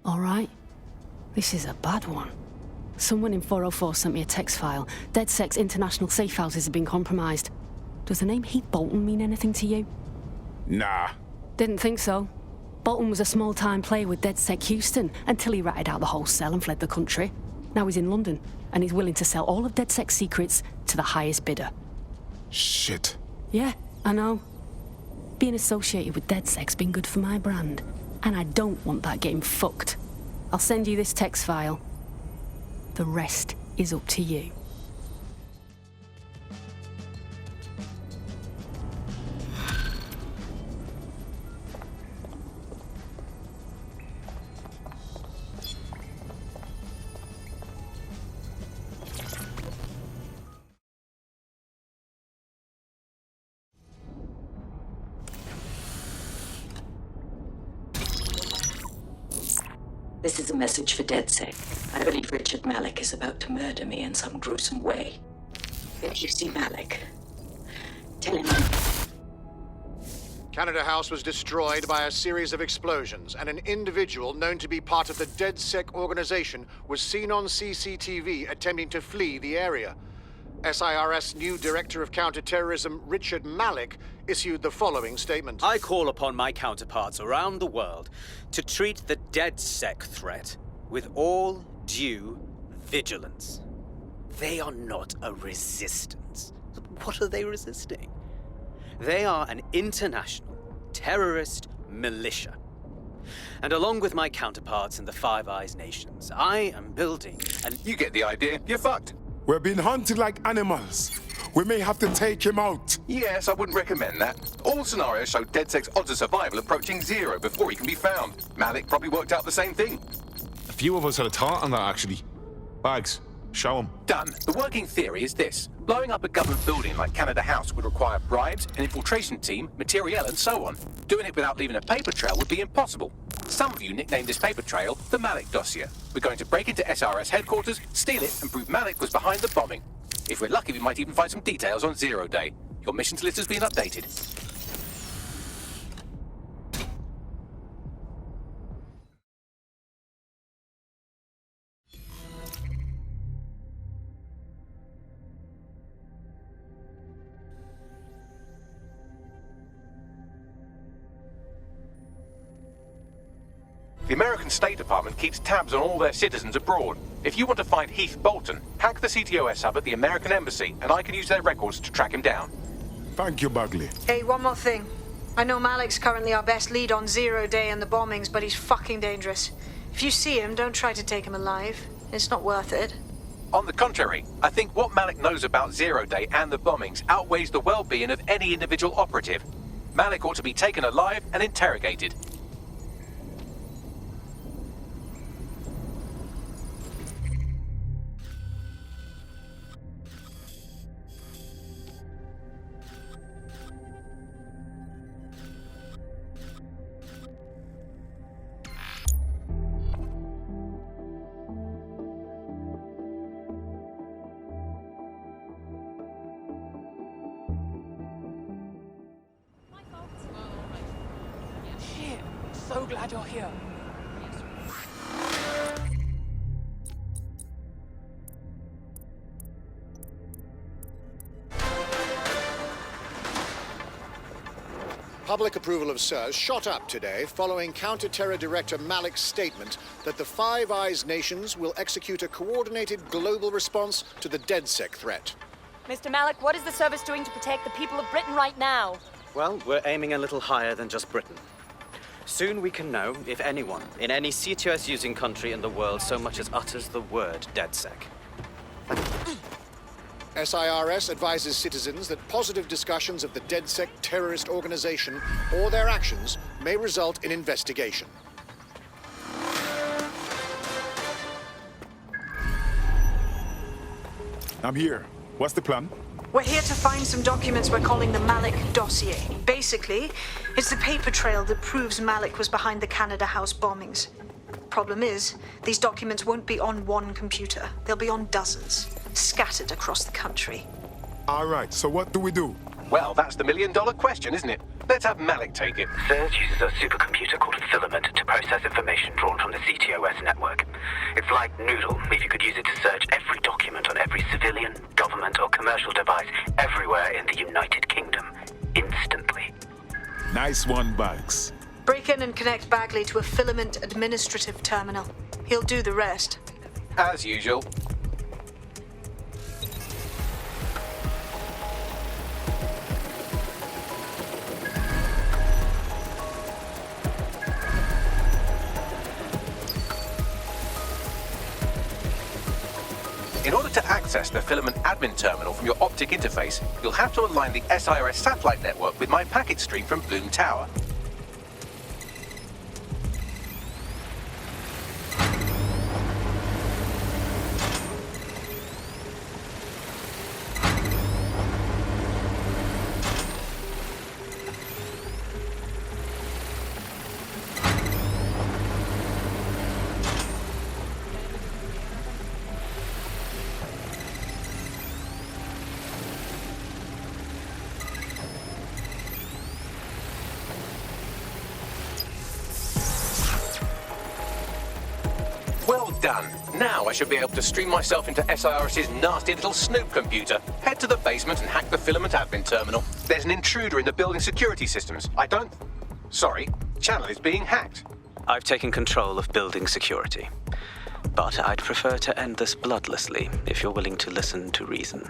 All right. This is a bad one. Someone in 404 sent me a text file. DedSec's international safe houses have been compromised. Does the name Heath Bolton mean anything to you? Nah. Didn't think so. Bolton was a small-time player with DedSec Houston until he ratted out the whole cell and fled the country. Now he's in London, and he's willing to sell all of DedSec's secrets to the highest bidder. Shit. Yeah, I know. Being associated with DedSec's been good for my brand, and I don't want that getting fucked. I'll send you this text file. The rest is up to you. This is a message for DedSec. I believe Richard Malik is about to murder me in some gruesome way. If you see Malik, tell him Canada House was destroyed by a series of explosions, and an individual known to be part of the DedSec organization was seen on CCTV attempting to flee the area. SIRS new Director of Counterterrorism Richard Malik issued the following statement. I call upon my counterparts around the world to treat the DedSec threat with all due vigilance. They are not a resistance. What are they resisting? They are an international terrorist militia. And along with my counterparts in the Five Eyes nations, I am building an... You get the idea. You're fucked. We're being hunted like animals. We may have to take him out. Yes, I wouldn't recommend that. All scenarios show DedSec's odds of survival approaching 0 before he can be found. Malik probably worked out the same thing. A few of us had a thought on that, actually. Bags, show him. Done. The working theory is this. Blowing up a government building like Canada House would require bribes, an infiltration team, materiel, and so on. Doing it without leaving a paper trail would be impossible. Some of you nicknamed this paper trail the Malik dossier. We're going to break into SRS headquarters, steal it, and prove Malik was behind the bombing. If we're lucky, we might even find some details on Zero Day. Your missions list has been updated. The American State Department keeps tabs on all their citizens abroad. If you want to find Heath Bolton, hack the CTOS hub at the American Embassy, and I can use their records to track him down. Thank you, Bagley. Hey, one more thing. I know Malik's currently our best lead on Zero Day and the bombings, but he's fucking dangerous. If you see him, don't try to take him alive. It's not worth it. On the contrary, I think what Malik knows about Zero Day and the bombings outweighs the well-being of any individual operative. Malik ought to be taken alive and interrogated. So glad you're here. Public approval of SIRS shot up today following Counter-Terror Director Malik's statement that the Five Eyes nations will execute a coordinated global response to the DedSec threat. Mr. Malik, what is the service doing to protect the people of Britain right now? Well, we're aiming a little higher than just Britain. Soon we can know if anyone in any CTOS-using country in the world so much as utters the word DedSec. SIRS advises citizens that positive discussions of the DedSec terrorist organization or their actions may result in investigation. I'm here. What's the plan? We're here to find some documents we're calling the Malik dossier. Basically, it's the paper trail that proves Malik was behind the Canada House bombings. Problem is, these documents won't be on one computer. They'll be on dozens, scattered across the country. All right, so what do we do? Well, that's the million-dollar question, isn't it? Let's have Malik take it. Surge uses a supercomputer called Filament to process information drawn from the CTOS network. It's like Noodle, if you could use it to search every document on every civilian, government, or commercial device everywhere in the United Kingdom, instantly. Nice one, Bugs. Break in and connect Bagley to a Filament administrative terminal. He'll do the rest. As usual. In order to access the Filament admin terminal from your optic interface, you'll have to align the SIRS satellite network with my packet stream from Bloom Tower. Well done. Now I should be able to stream myself into SIRS's nasty little snoop computer, head to the basement and hack the Filament admin terminal. There's an intruder in the building security systems. Sorry, channel is being hacked. I've taken control of building security. But I'd prefer to end this bloodlessly, if you're willing to listen to reason.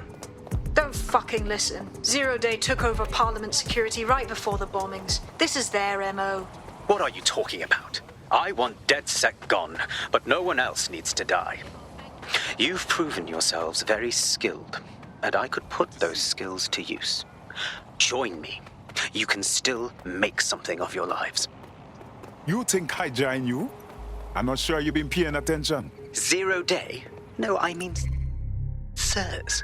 Don't fucking listen. Zero Day took over Parliament security right before the bombings. This is their MO. What are you talking about? I want DedSec gone, but no one else needs to die. You've proven yourselves very skilled, and I could put those skills to use. Join me. You can still make something of your lives. You think I join you? I'm not sure you've been paying attention. 0 Day? No, I mean... Sirs.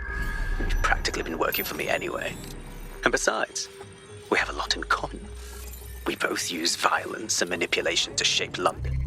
You've practically been working for me anyway. And besides, we have a lot in common. We both use violence and manipulation to shape London.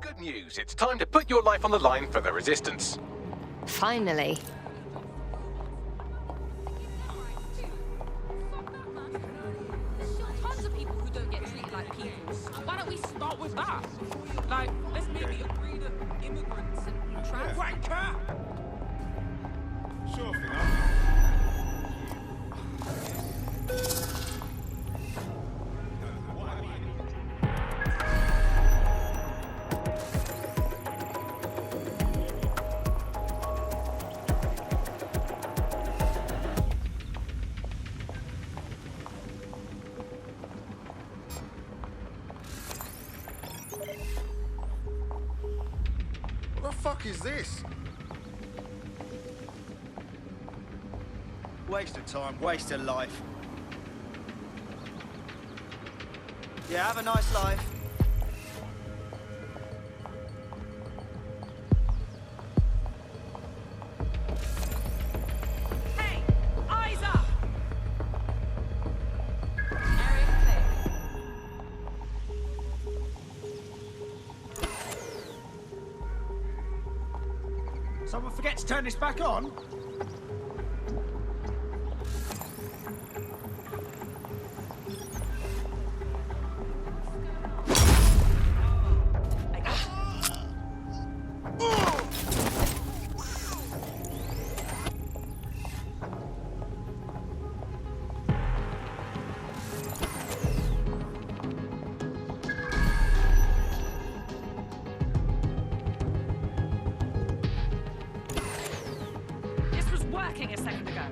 Good news. It's time to put your life on the line for the Resistance. Finally. Why don't we start with that? Like, let's maybe agree that immigrants and trans... Wanker! Sure thing, What the fuck is this? Waste of time, waste of life. Yeah, have a nice life. Hey! Eyes up! Someone forget to turn this back on? This was working a second ago.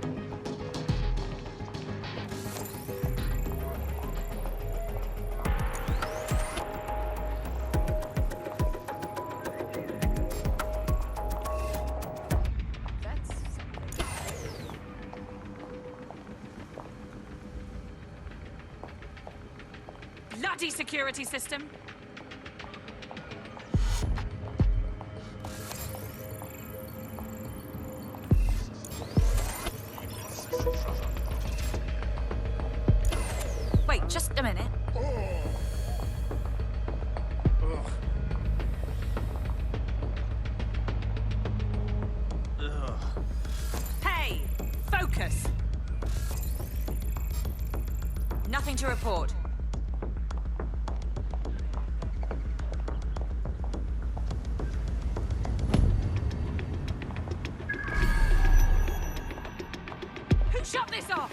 Bloody security system. Just a minute. Hey! Focus! Nothing to report. Who shot this off?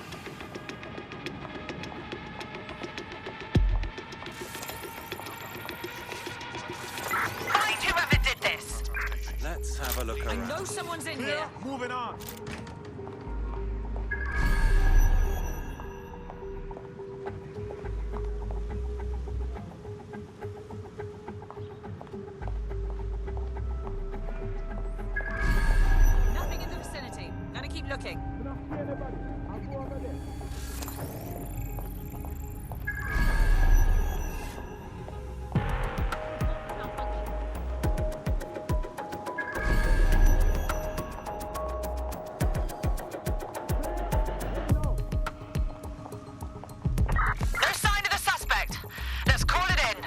Find whoever did this! Let's have a look I around. know someone's in here. Moving on. Nothing in the vicinity. Gonna keep looking. No sign of the suspect. Let's call it in.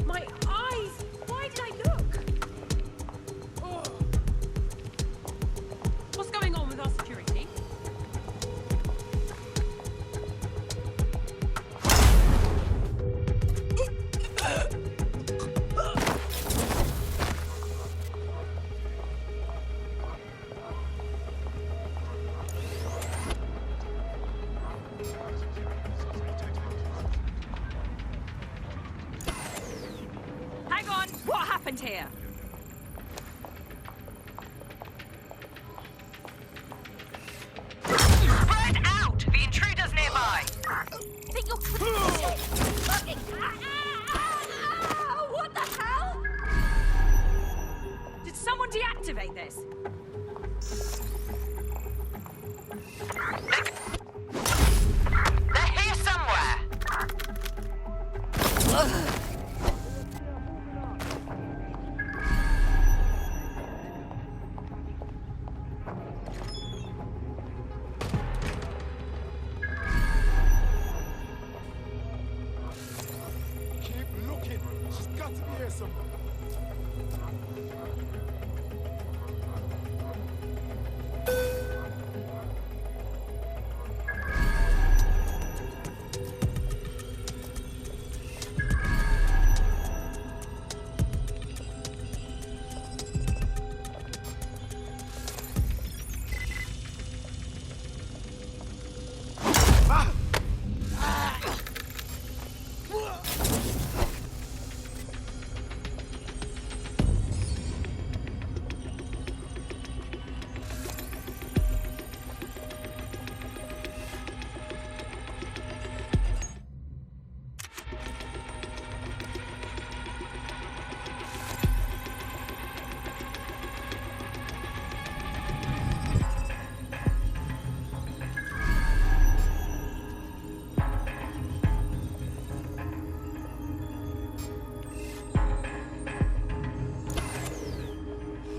My eyes! Why did I look? Oh. What's going on with our security? Hang on! What happened here? Spread out! The intruder's nearby! Think you're fucking... What the hell? Did someone deactivate this? They're here somewhere! Keep looking. She's got to be here somewhere.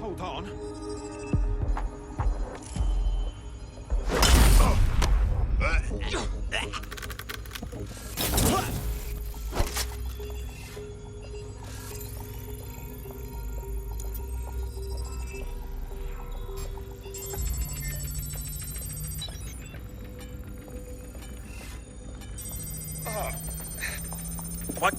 Hold on. What?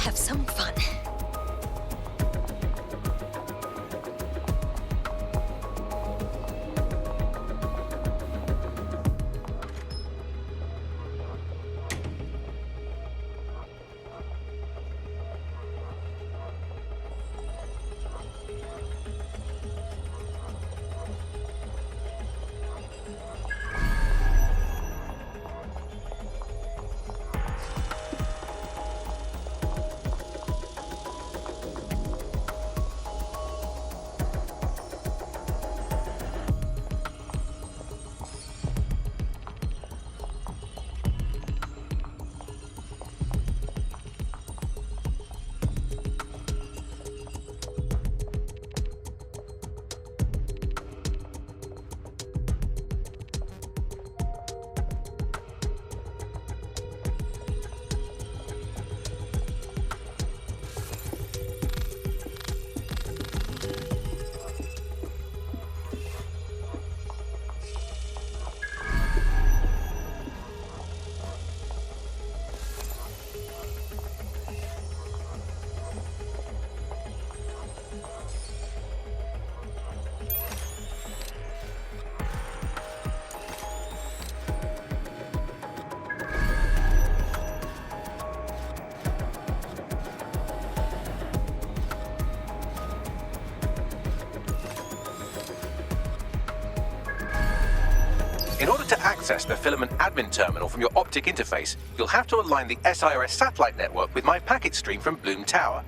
have some fun. In order to access the filament admin terminal from your optic interface, you'll have to align the SIRS satellite network with my packet stream from Bloom Tower.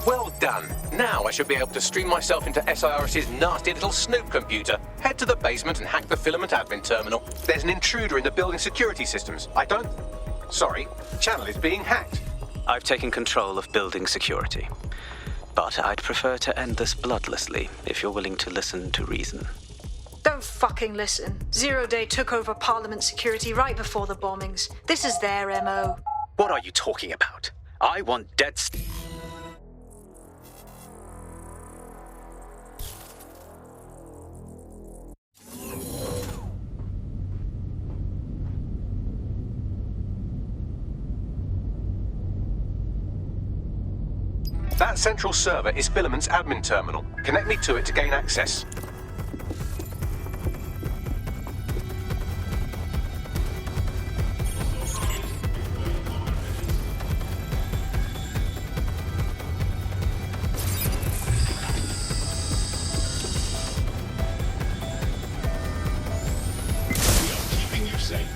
Well done. Now I should be able to stream myself into SIRS's nasty little snoop computer, head to the basement and hack the filament admin terminal. There's an intruder in the building security systems. Sorry, channel is being hacked. I've taken control of building security. But I'd prefer to end this bloodlessly, if you're willing to listen to reason. Don't fucking listen. Zero Day took over Parliament security right before the bombings. This is their MO. What are you talking about? I want dead... That central server is Filament's admin terminal. Connect me to it to gain access. Keeping you safe.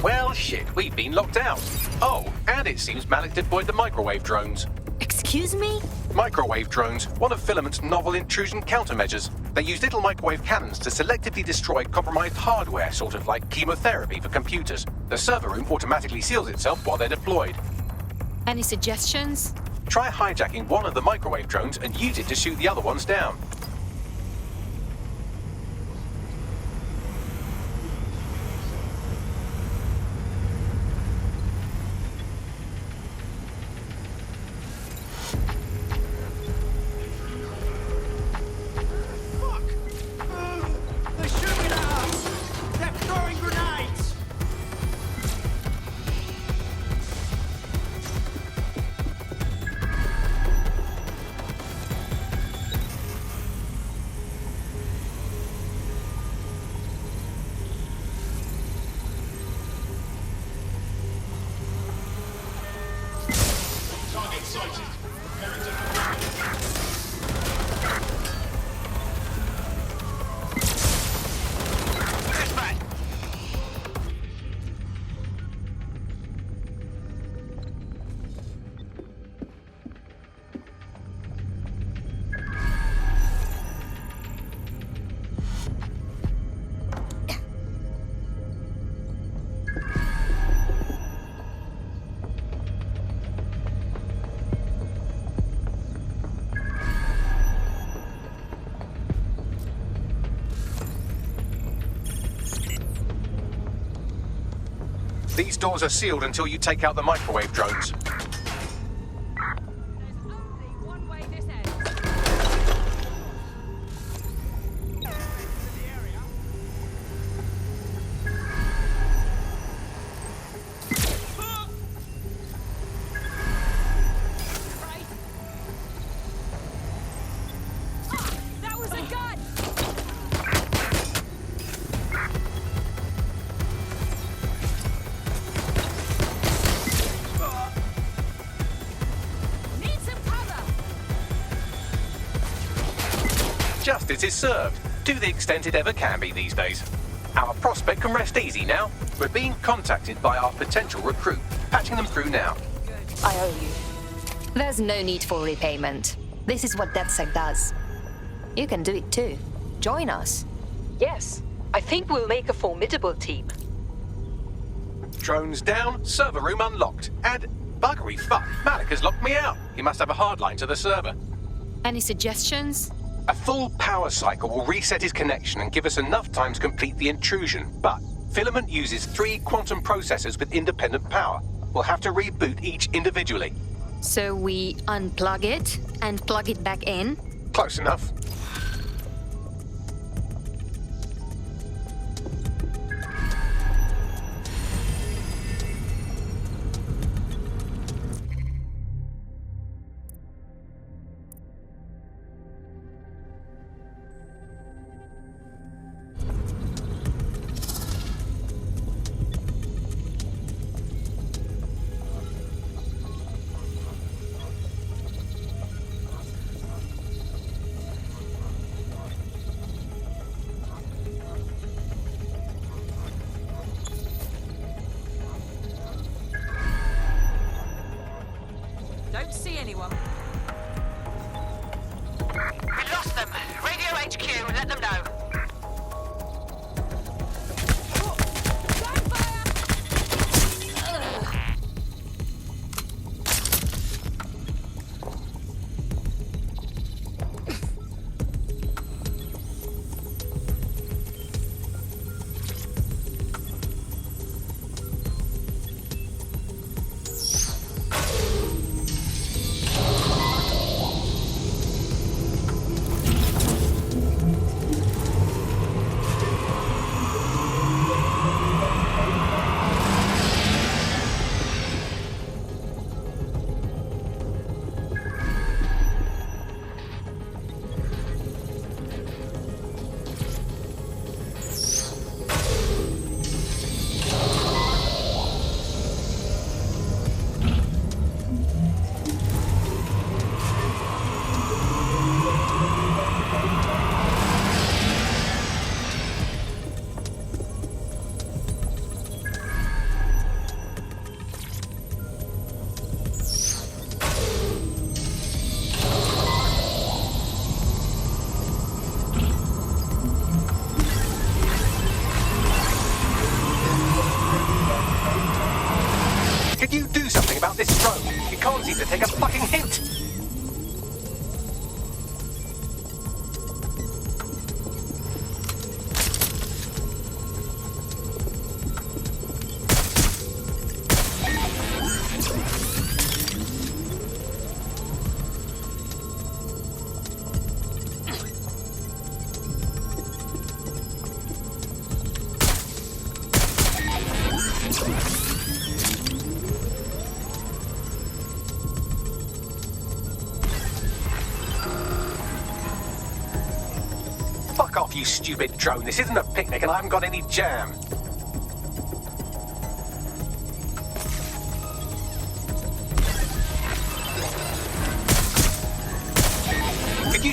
Well, shit, we've been locked out. Oh, and it seems Malik deployed the microwave drones. Excuse me? Microwave drones, one of Filament's novel intrusion countermeasures. They use little microwave cannons to selectively destroy compromised hardware, sort of like chemotherapy for computers. The server room automatically seals itself while they're deployed. Any suggestions? Try hijacking one of the microwave drones and use it to shoot the other ones down. sighted. Preparing to deploy. These doors are sealed until you take out the microwave drones. That was a gun! Need some cover! Justice is served, to the extent it ever can be these days. Our prospect can rest easy now. We're being contacted by our potential recruit. Patching them through now. I owe you. There's no need for repayment. This is what DedSec does. You can do it too. Join us. Yes, I think we'll make a formidable team. Drones down, server room unlocked. And buggery fuck, Malik has locked me out. He must have a hard line to the server. Any suggestions? A full power cycle will reset his connection and give us enough time to complete the intrusion. But Filament uses 3 quantum processors with independent power. We'll have to reboot each individually. So we unplug it and plug it back in? Close enough. Don't see anyone. We lost them. Radio HQ, let them know. Can you do something about this drone? It can't seem to take a fucking hint. Fuck off, you stupid drone. This isn't a picnic and I haven't got any jam.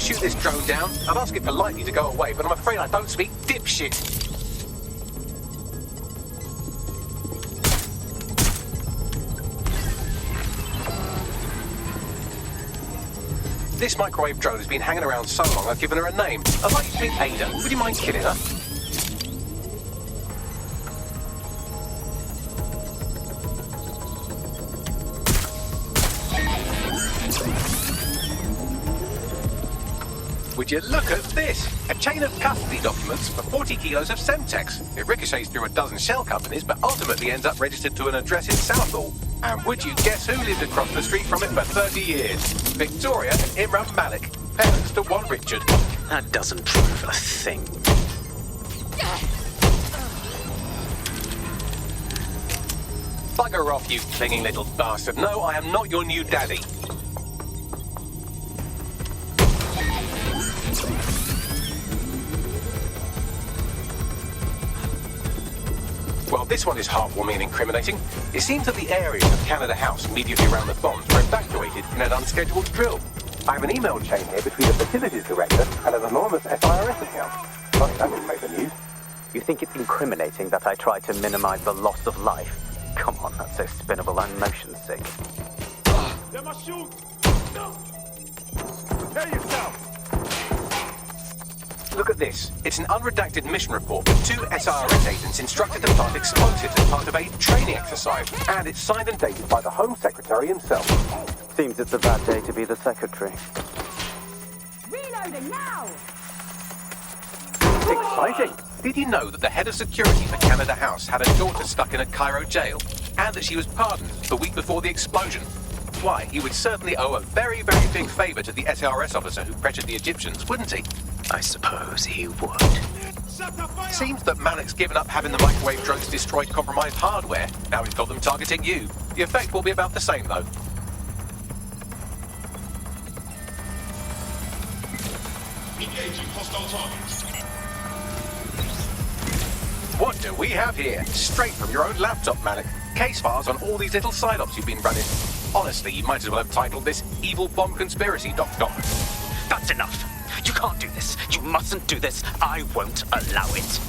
shoot this drone down, I'd ask it politely to go away, but I'm afraid I don't speak dipshit. This microwave drone has been hanging around so long I've given her a name. I'd like you to meet Ada. Would you mind killing her? Would you look at this? A chain of custody documents for 40 kilos of Semtex. It ricochets through a dozen shell companies, but ultimately ends up registered to an address in Southall. And would you guess who lived across the street from it for 30 years? Victoria and Imran Malik, parents to one Richard. That doesn't prove a thing. Bugger off, you clinging little bastard. No, I am not your new daddy. Well, this one is heartwarming and incriminating. It seems that the areas of Canada House immediately around the bombs were evacuated in an unscheduled drill. I have an email chain here between the facilities director and an anonymous SIRS account. Funny, that would make the news. You think it's incriminating that I tried to minimize the loss of life? Come on, that's so spinnable and motion sick. They must shoot! No! Prepare yourself! Look at this. It's an unredacted mission report with 2 SIRS agents instructed to plant explosives as part of a training exercise. And it's signed and dated by the Home Secretary himself. Seems it's a bad day to be the secretary. Reloading now! Exciting! Did you know that the head of security for Canada House had a daughter stuck in a Cairo jail? And that she was pardoned the week before the explosion? Why, he would certainly owe a very, very big favour to the SIRS officer who pressured the Egyptians, wouldn't he? I suppose he would. Seems that Malik's given up having the microwave drones destroy compromised hardware. Now he's got them targeting you. The effect will be about the same, though. Engaging hostile targets. What do we have here? Straight from your own laptop, Malik. Case files on all these little side-ops you've been running. Honestly, you might as well have titled this Evil Bomb Conspiracy, Doc. That's enough. You can't do this. You mustn't do this. I won't allow it.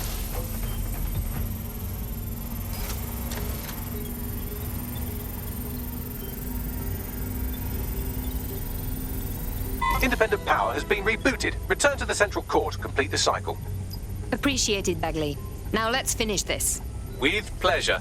Independent power has been rebooted. Return to the central core to complete the cycle. Appreciated, Bagley. Now let's finish this. With pleasure.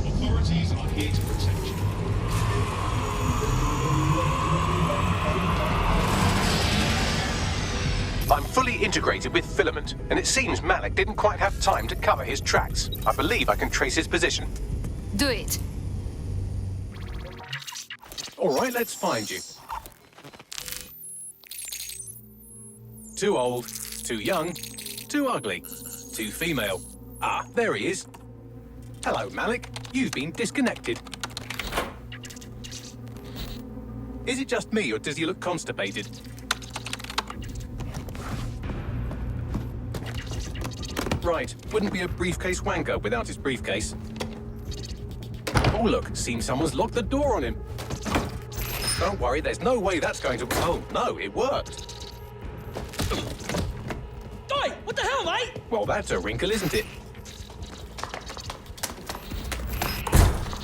Authorities are here to protect you. I'm fully integrated with Filament, and it seems Malik didn't quite have time to cover his tracks. I believe I can trace his position. Do it. All right, let's find you. Too old, too young, too ugly, too female. Ah, there he is. Hello, Malik. You've been disconnected. Is it just me, or does he look constipated? Right, wouldn't be a briefcase wanker without his briefcase. Oh look, seems someone's locked the door on him. Don't worry, there's no way that's going to... Oh, no, it worked. Oi, what the hell, mate? Well, that's a wrinkle, isn't it?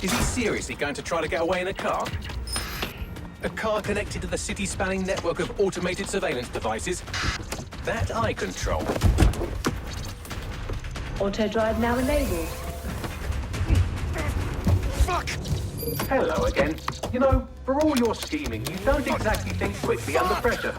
Is he seriously going to try to get away in a car? A car connected to the city-spanning network of automated surveillance devices? That I control. Auto drive now enabled. Fuck! Hello again. You know, for all your scheming, you don't exactly think quickly under pressure.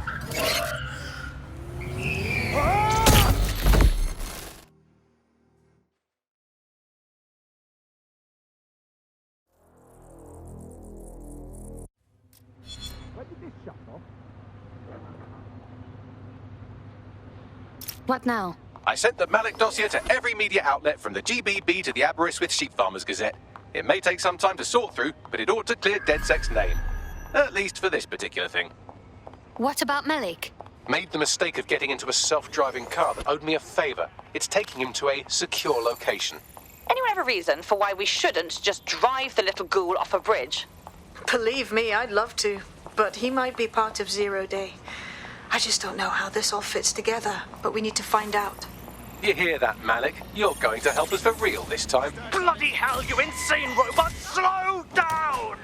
What now? I sent the Malik dossier to every media outlet from the GBB to the Aberystwyth Sheep Farmers Gazette. It may take some time to sort through, but it ought to clear DedSec's name. At least for this particular thing. What about Malik? Made the mistake of getting into a self-driving car that owed me a favor. It's taking him to a secure location. Anyone have a reason for why we shouldn't just drive the little ghoul off a bridge? Believe me, I'd love to, but he might be part of Zero Day. I just don't know how this all fits together, but we need to find out. You hear that, Malik? You're going to help us for real this time. Bloody hell, you insane robot! Slow down!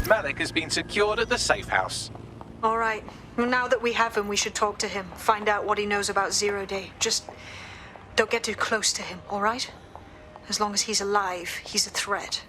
Malik has been secured at the safe house. All right. Well, now that we have him, we should talk to him. Find out what he knows about Zero Day. Just don't get too close to him, all right? As long as he's alive, he's a threat.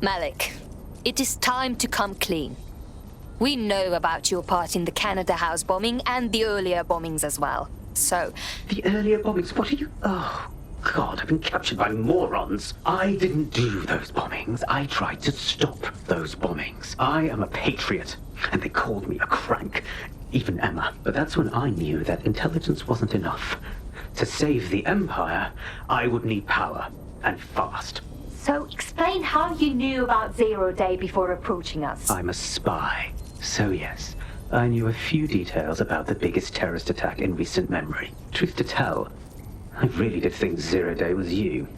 Malik, it is time to come clean. We know about your part in the Canada House bombing and the earlier bombings as well. So... The earlier bombings? What are you... Oh, God, I've been captured by morons. I didn't do those bombings. I tried to stop those bombings. I am a patriot, and they called me a crank. Even Emma. But that's when I knew that intelligence wasn't enough. To save the Empire, I would need power, and fast. So explain how you knew about Zero Day before approaching us. I'm a spy. So yes, I knew a few details about the biggest terrorist attack in recent memory. Truth to tell, I really did think Zero Day was you.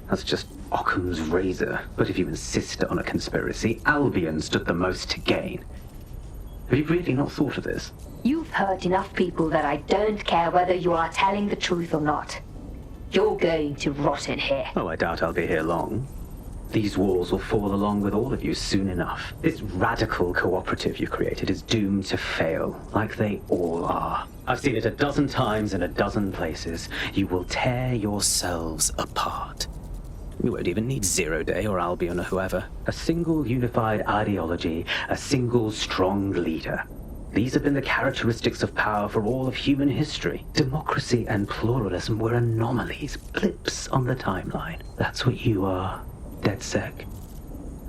That's just Occam's razor. But if you insist on a conspiracy, Albion stood the most to gain. Have you really not thought of this? You You've hurt enough people that I don't care whether you are telling the truth or not. You're going to rot in here. Oh, I doubt I'll be here long. These walls will fall along with all of you soon enough. This radical cooperative you created is doomed to fail, like they all are. I've seen it a dozen times in a dozen places. You will tear yourselves apart. You won't even need Zero Day or Albion or whoever. A single unified ideology, a single strong leader. These have been the characteristics of power for all of human history. Democracy and pluralism were anomalies, blips on the timeline. That's what you are. DedSec.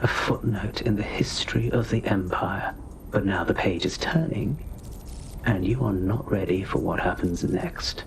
A footnote in the history of the Empire. But now the page is turning, and you are not ready for what happens next.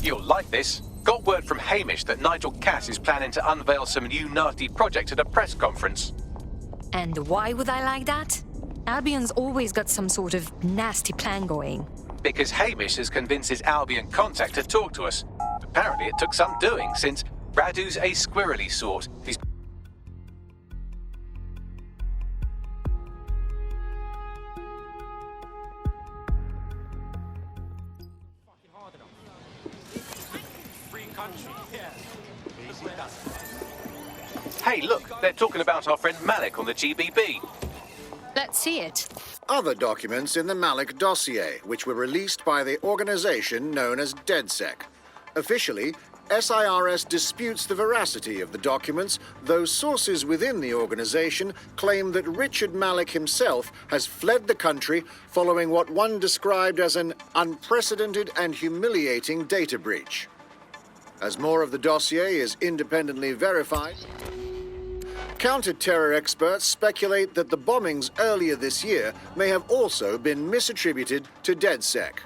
You'll like this. Got word from Hamish that Nigel Cass is planning to unveil some new nasty project at a press conference. And why would I like that? Albion's always got some sort of nasty plan going. Because Hamish has convinced his Albion contact to talk to us. Apparently it took some doing, since Radu's a squirrely sort. He's Hey, look, they're talking about our friend Malik on the GBB. Let's see it. Other documents in the Malik dossier, which were released by the organization known as DedSec. Officially, SIRS disputes the veracity of the documents, though sources within the organization claim that Richard Malik himself has fled the country following what one described as an unprecedented and humiliating data breach. As more of the dossier is independently verified, counter-terror experts speculate that the bombings earlier this year may have also been misattributed to DedSec.